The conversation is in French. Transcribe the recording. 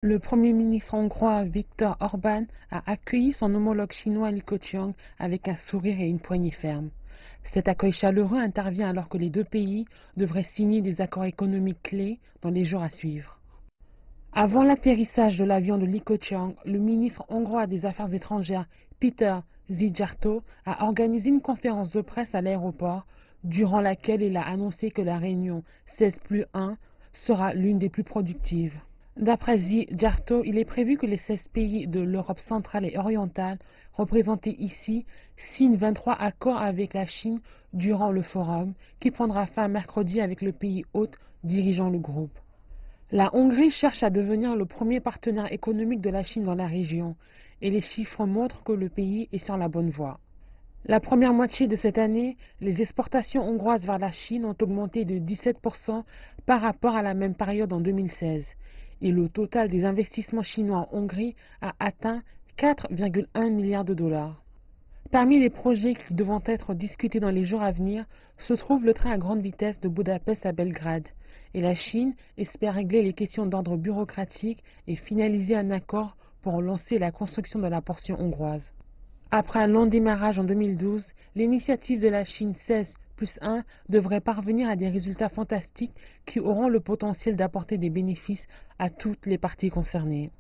Le Premier ministre hongrois Viktor Orban a accueilli son homologue chinois Li Keqiang avec un sourire et une poignée ferme. Cet accueil chaleureux intervient alors que les deux pays devraient signer des accords économiques clés dans les jours à suivre. Avant l'atterrissage de l'avion de Li Keqiang, le ministre hongrois des Affaires étrangères Peter Szijjártó a organisé une conférence de presse à l'aéroport, durant laquelle il a annoncé que la réunion 16+1 sera l'une des plus productives. D'après Szijjártó, il est prévu que les 16 pays de l'Europe centrale et orientale, représentés ici, signent 23 accords avec la Chine durant le forum, qui prendra fin mercredi avec le pays hôte dirigeant le groupe. La Hongrie cherche à devenir le premier partenaire économique de la Chine dans la région, et les chiffres montrent que le pays est sur la bonne voie. La première moitié de cette année, les exportations hongroises vers la Chine ont augmenté de 17% par rapport à la même période en 2016, et le total des investissements chinois en Hongrie a atteint 4,1 milliards de dollars. Parmi les projets qui devront être discutés dans les jours à venir se trouve le train à grande vitesse de Budapest à Belgrade, et la Chine espère régler les questions d'ordre bureaucratique et finaliser un accord pour lancer la construction de la portion hongroise. Après un long démarrage en 2012, l'initiative de la Chine 16+1 devrait parvenir à des résultats fantastiques qui auront le potentiel d'apporter des bénéfices à toutes les parties concernées.